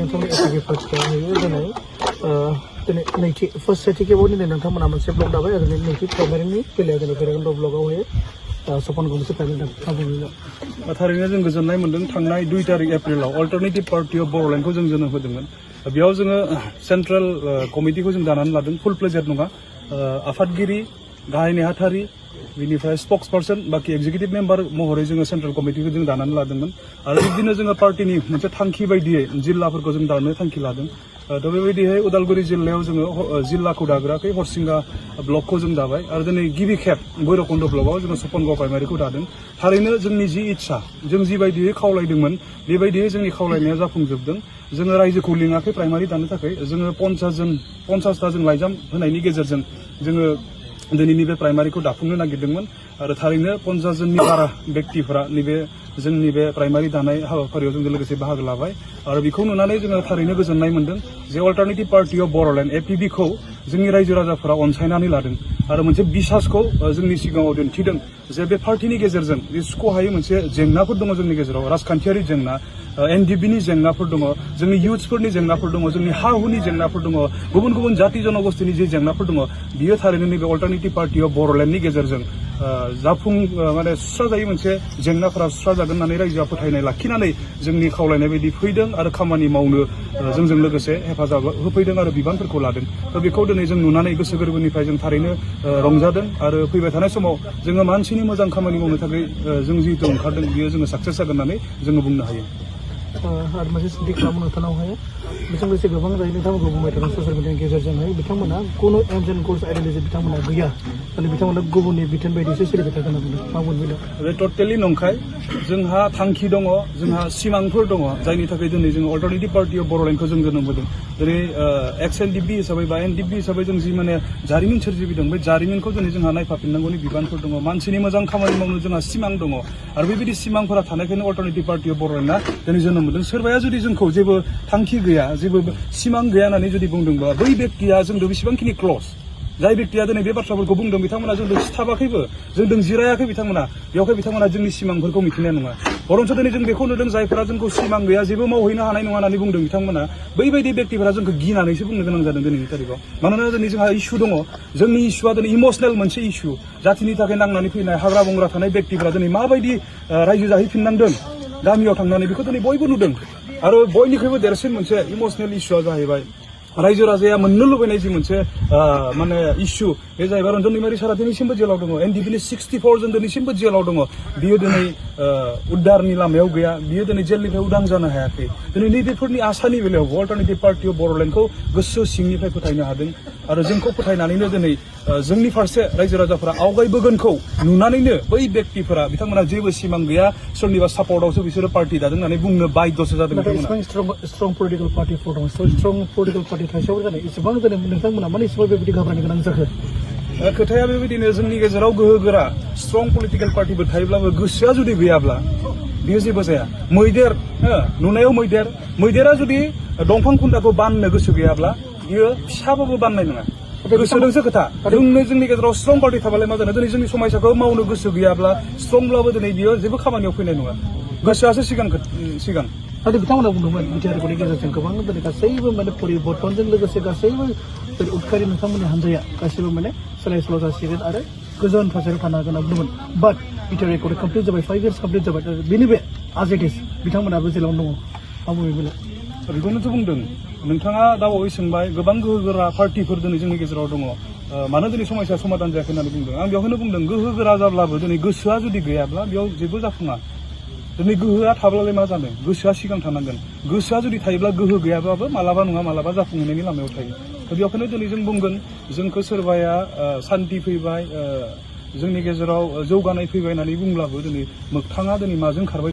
नोंथांमोननि एप्लिकेफोरखौ होयो दिनै दिनै नैथि फार्स्ट सेथि खेबाव दिनै नोंथांमोना मोनसे ब्लग दाबाय आरो नैथि प्राइमारिनि बेलायाव दिनै भैरबकुन्द ब्लगाव होयो सपन गंसे प्राइमारि खाबुनिल' थारैनो जों गोजोननाय मोन्दों थांनाय 2 तारिख एप्रिलाव अल्टारनेटिभ पार्टि अफ बर'लेण्डखौ जों जोनोम होदोंमोन बेयाव जोङो सेन्ट्रेल कमिटिखौ जों दानानै लादों फुल प्लेजेड नङा आफादगिरि गाहाय नेहाथारि बिनिफ्राय स्पक्स पार्सन बाखि एक्जिकिउटिभ मेम्बार महरै जोङो सेन्ट्रेल कमिटिखौ जों दानानै लादोंमोन आरो बिदिनो जोङो पार्टिनि मोनसे थांखि बायदियै जिल्लाफोरखौ जों दानो थांखि लादों दा बेबायदिहाय उदालगुरि जिल्लायाव जोङो जिल्लाखौ दाग्राखै हरसिंगा ब्लकखौ जों दाबाय आरो दिनै गिबि खेब भैरबकुन्द ब्लकआव जोङो सपनगाव प्राइमारिखौ दादों थारैनो जोंनि जि इच्छा जों जिबायदियै खावलायदोंमोन बेबायदियै जोंनि खावलायनाया जाफुंजोबदों जोङो रायजोखौ लिङाखै प्राइमारि दानो थाखाय जोङो 50ता जों लाइजाम होनायनि गेजेरजों जोङो दिनैनि बे प्राइमारिखौ दाफुंनो नागिरदोंमोन आरो थारैनो 50 जननि बारा व्यक्तिफोरा नैबे जोंनि बे प्राइमारि दानाय हाबाफारियाव जोंजों लोगोसे बाहागो लाबाय आरो बेखौ नुनानै जोङो थारैनो गोजोननाय मोन्दों जे अल्टारनेटिभ पार्टि अफ बर'लेण्ड एपिबिखौ जोंनि रायजो राजाफोरा अनसायनानै लादों आरो मोनसे बिसासखौ जोंनि सिगाङाव दिन्थिदों जे बे पार्टिनि गेजेरजों जे सुख'हायै मोनसे जेंनाफोर दङ जोंनि गेजेराव राजखान्थियारि जेंना एनडिबिनि जेंनाफोर दङ जोंनि इयुथ्सफोरनि जेंनाफोर दङ जोंनि हा हुनि जेंनाफोर दङ गुबुन गुबुन जाति जनगोष्ठीनि जे जेंनाफोर दङ बियो थारैनो नैबे अल्टारनेटिभ पार्टि अफ बर'लेण्डनि गेजेरजों माने सुस्राजायै मोनसे जेंनाफोरा सुस्राजागोन होननानै रायजोआ फोथायनाय लाखिनानै जोंनि खावलायनाय बायदि फैदों आरो खामानि मावनो जोंजों लोगोसे हेफाजाब होफैदों आरो बिबानफोरखौ लादों दा बेखौ दिनै जों नुनानै गोसो गोरबोनिफ्राय जों थारैनो रंजादों आरो फैबाय थानाय समाव जोङो मानसिनि मोजां खामानि मावनो थाखाय जों जिहेतु ओंखारदों बियो जोङो साक्सेस जागोन होननानै जोङो बुंनो हायो आरो मोनसे सोंथि खालामनो नोंथांनावहाय बेजों लोगोसे गोबां जायो नोंथांमोनखौ बुंबाय थादों ससियेल मिडियानि गेजेरजोंहाय बिथांमोना खुनु एम्स एन्ड गल्स आइडियलजि बिथांमोना गैया माने बिथांमोना गुबुननि बिथोन बायदिसो सोलिबाय थागोन होनना बुंदों मा बुंदों बे टटेलि नंखाय जोंहा थांखि दङ जोंहा सिमांफोर दङ जायनि थाखाय दिनै जोङो अल्टारनेटिभ पार्टि अफ बर'लेण्डखौ जों जोनोम होदों दिनै एक्स एनडिबि हिसाबै बा एनडिबि हिसाबै जों जि माने जारिमिन सोरजिबोदों बे जारिमिनखौ दिनै जोंहा नायफाफिननांगौनि बिबानफोर दङ मानसिनि मोजां खामानि मावनो जोंहा सिमां दङ आरो बेबायदि सिमांफोरा थानायखायनो अल्टारनेटिभ पार्टि अफ बर'लेण्डआ दिनै जोनोम मोदों सोरबाया जुदि जोंखौ जेबो थांखि गैया जेबो सिमां गैया होननानै जुदि बुंदोंबा बै बेक्तिया जोंदों बेसेबांखिनि क्लस जाय बेक्तिया दिनै बे बाथ्राफोरखौ बुंदों बिथांमोना जोंदों सिथाबाखैबो जोंदों जिरायाखै बिथांमोना बेवहाय बिथांमोना जोंनि सिमांफोरखौ मिथिनाय नङा बरन्स दिनै जों बेखौ नुदों जायफोरा जोंखौ सिमां गैया जेबो मावहैनो हानाय नङा होननानै बुंदों बिथांमोना बैबायदि बेक्तिफोरा जोंखौ गिनानैसो बुंनो गोनां जादों दिनैनि तारिखाव मानोना दिनै जोंहा इस्यु दङ जोंनि इस्युआ दिनै इमसनेल मोनसे इस्यु जातिनि थाखाय नांनानै फैनाय हाग्रा बंग्रा थानाय बेक्तिफोरा दिनै माबायदि रायजो जाहैफिननांदों गामियाव थांनानै बेखौ दिनै बयबो नुदों आरो बयनिख्रुइबो देरसिन मोनसे इमसनेल इस्युआ जाहैबाय रायजो राजाया मोननो लुबैनाय जि मोनसे माने इस्यु बे जाहैबाय रन्जन दैमारि सारा दिनैसिमबो जेलाव दङ एनडिबिनि 64 जन दिनैसिमबो जेलाव दङ बियो दिनै उद्धारनि लामायाव गैया बियो दिनै जेलनिफ्राय उदां जानो हायाखै दिनै नैबेफोरनि आसानि बेलायाव अल्टारनेटिभ पार्टि अफ बर'लेण्डखौ गोसो सिंनिफ्राय फोथायनो हादों आरो जोंखौ फोथायनानैनो दिनै जोंनि फारसे रायजो राजाफोरा आवगायबोगोनखौ नुनानैनो बै बेक्तिफोरा बिथांमोना जेबो सिमां गैया सोरनिबा सापर्टआवसो बिसोरो पार्टि दादों होननानै बुंनो बाध्यसो जादों स्ट्रं पलिटिकेल पार्टिफोर दङ स्ट्रं पलिटिकेल पार्टि थासेयाव जानाय एसेबां जादों नोंथांमोना माने एसेबां बेबायदि घाबरानो गोनां जाखो खोथाया बेबायदिनो जोंनि गेजेराव गोहोगोरा स्ट्रं पलिटिकेल पार्टिफोर थायोब्लाबो गोसोआ जुदि गैयाब्ला बियो जेबो जाया मैदेर नुनायाव मैदेरा जुदि दंफां खुन्थाखौ बाननो गोसो गैयाब्ला बियो फिसाबाबो बाननाय नङा गोसोजोंसो खोथा जोंनि गेजेराव स्ट्रं पार्टि थाबालाय मा जानो दिनै जोंनि समायसाखौ मावनो गोसो गैयाब्ला स्ट्रंब्लाबो दिनै बियो जेबो खामानियाव फैनाय नङा गोसोआसो सिगां नाथाय बिथांमोना बुंदोंमोन बिटिआरनि गेजेरजों गोबां दिनै गासैबो माने परिबर्तनजों लोगोसे गासैबो उदखारि नोंथांमोननि हान्जाया गासैबो माने सोलाय सोल' जासिगोन आरो गोजोन थासारियाव थानो हागोन होनना बुंदोंमोन बाट बिटिआर रेकर्ड कमप्लिट जाबाय 5 years कमप्लिट जाबाय बेनि बे आज इट इज बिथांमोनाबो जेलावनो दङ मा बुङो बेलाय बेखौनोथ' बुंदों नोंथाङा दाबावै सोंबाय गोबां गोहोगोरा पार्टिफोर दिनै जोंनि गेजेराव दङ मानो दिनै समस्या समाधान जायाखै होननानै बुंदों आं बेवहायनो बुंदों गोहोगोरा जाब्लाबो दिनै गोसोआ जुदि गैयाब्ला बेयाव जेबो जाफुङा दिनै गोहोआ थाब्लालाय मा जानो गोसोआ सिगां थानांगोन गोसोआ जुदि थायोब्ला गोहो गैयाब्लाबो मालाबा नङा मालाबा जाफुंहैनायनि लामायाव थायो बेवहायनो दिनै जों बुंगोन जोंखौ सोरबाया सान्ति फैबाय जोंनि गेजेराव जौगानाय फैबाय होननानै बुंब्लाबो दिनै मोगथाङा दिनै माजों खारबाय